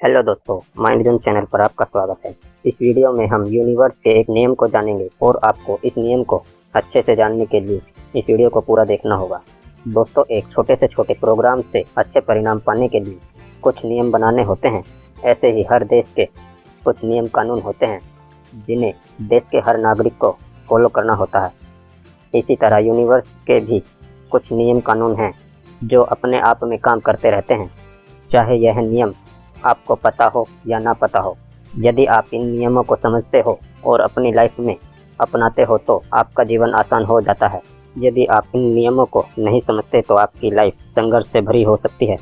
Hello दोस्तों, mind zone channel पर आपका स्वागत है। इस वीडियो में हम यूनिवर्स के एक नियम को जानेंगे और आपको इस नियम को अच्छे से जानने के लिए इस वीडियो को पूरा देखना होगा। दोस्तों, एक छोटे से छोटे प्रोग्राम से अच्छे परिणाम पाने के लिए कुछ नियम बनाने होते हैं। ऐसे ही हर देश के कुछ नियम कानून होते हैं जिन्हें देश के हर नागरिक को फॉलो करना होता है। इसी तरह यूनिवर्स के भी कुछ नियम कानून हैं जो अपने आप में काम करते रहते हैं, चाहे यह नियम आपको पता हो या ना पता हो। यदि आप इन नियमों को समझते हो और अपनी लाइफ में अपनाते हो तो आपका जीवन आसान हो जाता है। यदि आप इन नियमों को नहीं समझते तो आपकी लाइफ संघर्ष से भरी हो सकती है।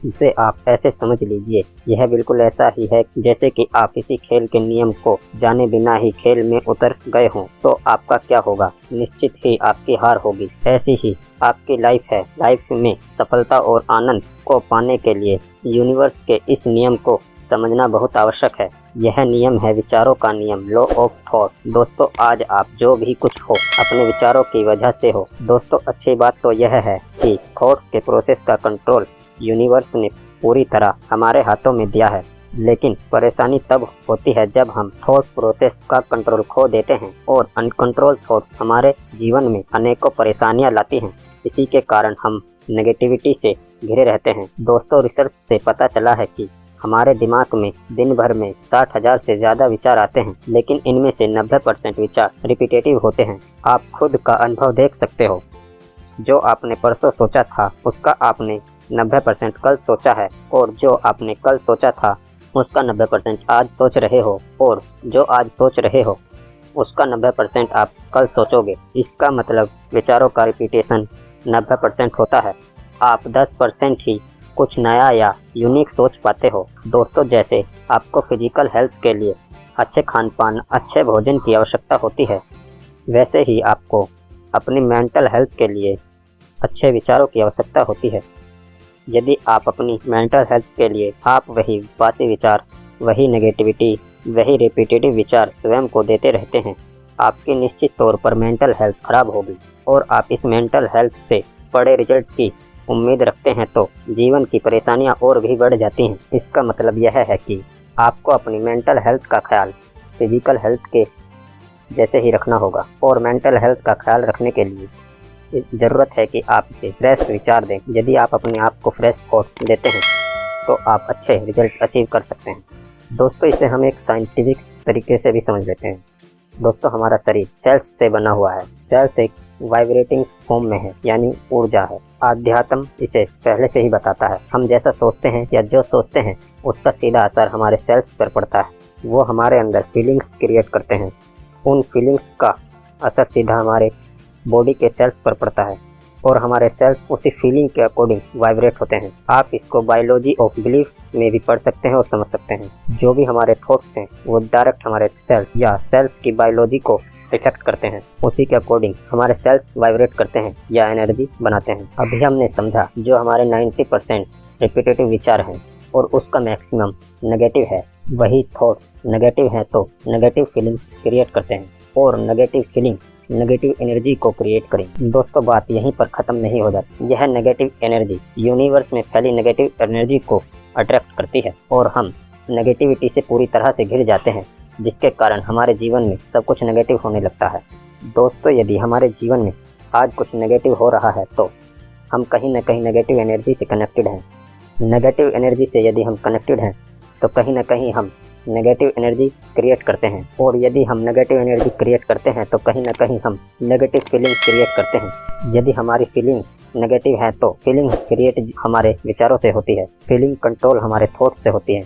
इसे आप ऐसे समझ लीजिए, यह बिल्कुल ऐसा ही है जैसे कि आप किसी खेल के नियम को जाने बिना ही खेल में उतर गए हों, तो आपका क्या होगा? निश्चित ही आपकी हार होगी। ऐसी ही आपकी लाइफ है। लाइफ में सफलता और आनंद को पाने के लिए यूनिवर्स के इस नियम को समझना बहुत आवश्यक है। यह नियम है विचारों का नियम, लॉ ऑफ थॉट्स। दोस्तों, आज आप जो भी कुछ हो अपने विचारों की वजह से हो। दोस्तों, अच्छी बात तो यह है कि थॉट्स के प्रोसेस का कंट्रोल यूनिवर्स ने पूरी तरह हमारे हाथों में दिया है, लेकिन परेशानी तब होती है जब हम थॉट प्रोसेस का कंट्रोल खो देते हैं और अनकंट्रोल थॉट्स हमारे जीवन में अनेकों परेशानियां लाती हैं। इसी के कारण हम नेगेटिविटी से घिरे रहते हैं। दोस्तों, रिसर्च से पता चला है कि हमारे दिमाग में दिन भर में 60,000 से ज़्यादा विचार आते हैं, लेकिन इनमें से 90% विचार रिपीटेटिव होते हैं। आप खुद का अनुभव देख सकते हो। जो आपने परसों सोचा था उसका आपने 90% कल सोचा है, और जो आपने कल सोचा था उसका 90% आज सोच रहे हो, और जो आज सोच रहे हो उसका 90% आप कल सोचोगे। इसका मतलब विचारों का रिपीटेशन 90% होता है। आप 10% ही कुछ नया या यूनिक सोच पाते हो। दोस्तों, जैसे आपको फिजिकल हेल्थ के लिए अच्छे खान पान, अच्छे भोजन की आवश्यकता होती है, वैसे ही आपको अपनी मेंटल हेल्थ के लिए अच्छे विचारों की आवश्यकता होती है। यदि आप अपनी मेंटल हेल्थ के लिए आप वही बासी विचार, वही नेगेटिविटी, वही रिपीटेटिव विचार स्वयं को देते रहते हैं, आपकी निश्चित तौर पर मेंटल हेल्थ खराब होगी और आप इस मेंटल हेल्थ से बड़े रिजल्ट की उम्मीद रखते हैं तो जीवन की परेशानियां और भी बढ़ जाती हैं। इसका मतलब यह है कि आपको अपनी मेंटल हेल्थ का ख्याल फिजिकल हेल्थ के जैसे ही रखना होगा, और मेंटल हेल्थ का ख्याल रखने के लिए ज़रूरत है कि आप इसे फ्रेश विचार दें। यदि आप अपने आप को फ्रेश थॉट्स देते हैं तो आप अच्छे रिजल्ट अचीव कर सकते हैं। दोस्तों, इसे हम एक साइंटिफिक तरीके से भी समझ लेते हैं। दोस्तों, हमारा शरीर सेल्स से बना हुआ है। सेल्स एक वाइब्रेटिंग फॉर्म में है, यानी ऊर्जा है। आध्यात्म इसे पहले से ही बताता है। हम जैसा सोचते हैं या जो सोचते हैं उसका सीधा असर हमारे सेल्स पर पड़ता है। वो हमारे अंदर फीलिंग्स क्रिएट करते हैं। उन फीलिंग्स का असर सीधा हमारे बॉडी के सेल्स पर पड़ता है और हमारे सेल्स उसी फीलिंग के अकॉर्डिंग वाइब्रेट होते हैं। आप इसको बायोलॉजी ऑफ बिलीफ में भी पढ़ सकते हैं और समझ सकते हैं। जो भी हमारे थॉट्स हैं वो डायरेक्ट हमारे सेल्स या सेल्स की बायोलॉजी को इफेक्ट करते हैं। उसी के अकॉर्डिंग हमारे सेल्स वाइब्रेट करते हैं या एनर्जी बनाते हैं। अभी हमने समझा जो हमारे 90% रिपीटेटिव विचार हैं और उसका मैक्सिमम नेगेटिव है, वही थॉट्स नेगेटिव हैं तो नेगेटिव फीलिंग क्रिएट करते हैं, और नेगेटिव फीलिंग नेगेटिव एनर्जी को क्रिएट करें। दोस्तों, बात यहीं पर ख़त्म नहीं हो जाती। यह नेगेटिव एनर्जी यूनिवर्स में फैली नेगेटिव एनर्जी को अट्रैक्ट करती है और हम नेगेटिविटी से पूरी तरह से घिर जाते हैं, जिसके कारण हमारे जीवन में सब कुछ नेगेटिव होने लगता है। दोस्तों, यदि हमारे जीवन में आज कुछ नेगेटिव हो रहा है तो हम कहीं न कहीं नेगेटिव एनर्जी से कनेक्टेड हैं। नेगेटिव एनर्जी से यदि हम कनेक्टेड हैं तो कहीं न कहीं हम नेगेटिव एनर्जी क्रिएट करते हैं, और यदि हम नेगेटिव एनर्जी क्रिएट करते हैं तो कहीं ना कहीं हम नेगेटिव फीलिंग क्रिएट करते हैं। यदि हमारी फीलिंग नेगेटिव है तो फीलिंग क्रिएट हमारे विचारों से होती है, फीलिंग कंट्रोल हमारे थॉट्स से होती है,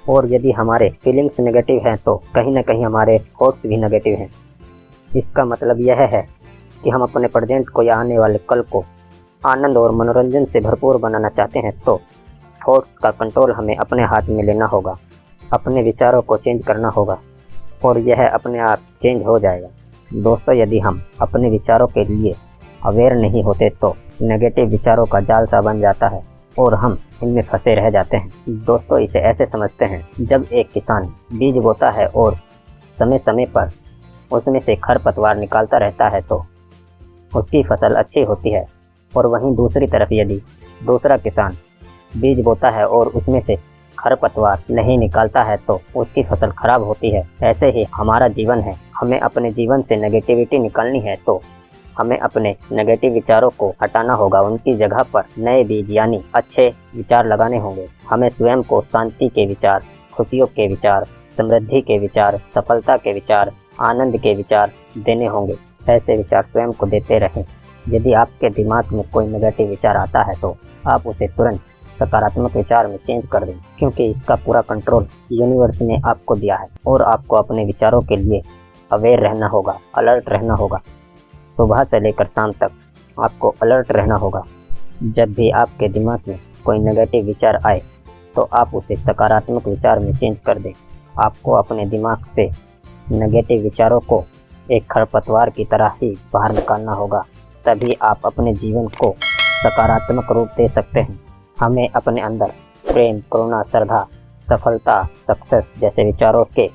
और यदि हमारे फीलिंग्स नेगेटिव हैं तो कहीं ना कहीं हमारे थॉट्स भी नेगेटिव हैं। इसका मतलब यह है कि हम अपने प्रेजेंट को या आने वाले कल को आनंद और मनोरंजन से भरपूर बनाना चाहते हैं तो थॉट्स का कंट्रोल हमें अपने हाथ में लेना होगा। अपने विचारों को चेंज करना होगा और यह अपने आप चेंज हो जाएगा। दोस्तों, यदि हम अपने विचारों के लिए अवेयर नहीं होते तो नेगेटिव विचारों का जाल सा बन जाता है और हम इनमें फंसे रह जाते हैं। दोस्तों, इसे ऐसे समझते हैं, जब एक किसान बीज बोता है और समय समय पर उसमें से खरपतवार निकालता रहता है तो उसकी फसल अच्छी होती है, और वहीं दूसरी तरफ यदि दूसरा किसान बीज बोता है और उसमें से खरपतवार नहीं निकालता है तो उसकी फसल खराब होती है। ऐसे ही हमारा जीवन है, हमें अपने जीवन से नेगेटिविटी निकालनी है तो हमें अपने नेगेटिव विचारों को हटाना होगा। उनकी जगह पर नए बीज यानी अच्छे विचार लगाने होंगे। हमें स्वयं को शांति के विचार, खुशियों के विचार, समृद्धि के विचार, सफलता के विचार, आनंद के विचार देने होंगे। ऐसे विचार स्वयं को देते रहें। यदि आपके दिमाग में कोई नेगेटिव विचार आता है तो आप उसे तुरंत सकारात्मक विचार में चेंज कर दें, क्योंकि इसका पूरा कंट्रोल यूनिवर्स ने आपको दिया है। और आपको अपने विचारों के लिए अवेयर रहना होगा, अलर्ट रहना होगा। सुबह से लेकर शाम तक आपको अलर्ट रहना होगा। जब भी आपके दिमाग में कोई नेगेटिव विचार आए तो आप उसे सकारात्मक विचार में चेंज कर दें। आपको अपने दिमाग से नेगेटिव विचारों को एक खरपतवार की तरह ही बाहर निकालना होगा, तभी आप अपने जीवन को सकारात्मक रूप दे सकते हैं। हमें अपने अंदर प्रेम, करुणा, श्रद्धा, सफलता, सक्सेस जैसे विचारों के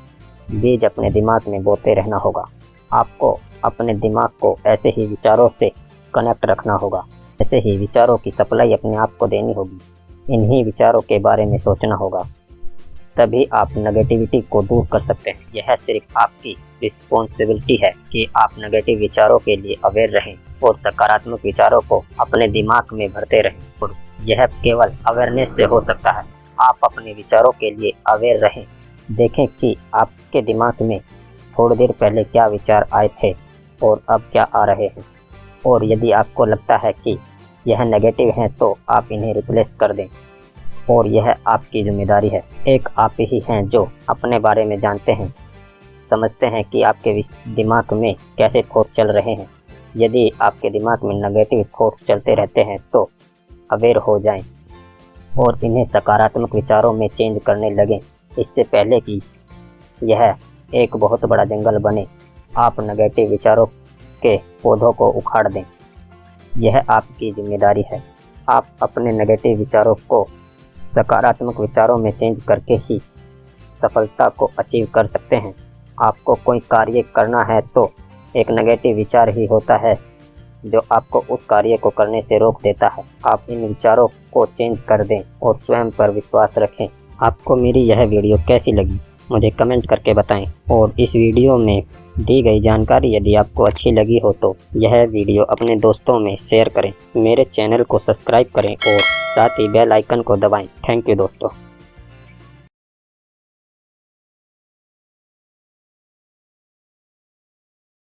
बीज अपने दिमाग में बोते रहना होगा। आपको अपने दिमाग को ऐसे ही विचारों से कनेक्ट रखना होगा, ऐसे ही विचारों की सप्लाई अपने आप को देनी होगी। इन्हीं विचारों के बारे में सोचना होगा, तभी आप नेगेटिविटी को दूर कर सकते हैं। यह सिर्फ आपकी रिस्पॉन्सिबिलिटी है कि आप नेगेटिव विचारों के लिए अवेयर रहें और सकारात्मक विचारों को अपने दिमाग में भरते रहें। और यह केवल अवेयरनेस से हो सकता है। आप अपने विचारों के लिए अवेयर रहें। देखें कि आपके दिमाग में थोड़ी देर पहले क्या विचार आए थे और अब क्या आ रहे हैं। और यदि आपको लगता है कि यह नेगेटिव है तो आप इन्हें रिप्लेस कर दें। और यह आपकी जिम्मेदारी है। एक आप ही हैं जो अपने बारे में जानते हैं, समझते हैं कि आपके दिमाग में कैसे थॉट चल रहे हैं। यदि आपके दिमाग में नेगेटिव थॉट चलते रहते हैं तो अवेयर हो जाएं और इन्हें सकारात्मक विचारों में चेंज करने लगें, इससे पहले कि यह एक बहुत बड़ा जंगल बने। आप नेगेटिव विचारों के पौधों को उखाड़ दें। यह आपकी जिम्मेदारी है। आप अपने नेगेटिव विचारों को सकारात्मक विचारों में चेंज करके ही सफलता को अचीव कर सकते हैं। आपको कोई कार्य करना है तो एक नेगेटिव विचार ही होता है जो आपको उस कार्य को करने से रोक देता है। आप इन विचारों को चेंज कर दें और स्वयं पर विश्वास रखें। आपको मेरी यह वीडियो कैसी लगी मुझे कमेंट करके बताएं। और इस वीडियो में दी गई जानकारी यदि आपको अच्छी लगी हो तो यह वीडियो अपने दोस्तों में शेयर करें। मेरे चैनल को सब्सक्राइब करें और साथ ही बेल आइकन को दबाएं। थैंक यू दोस्तों।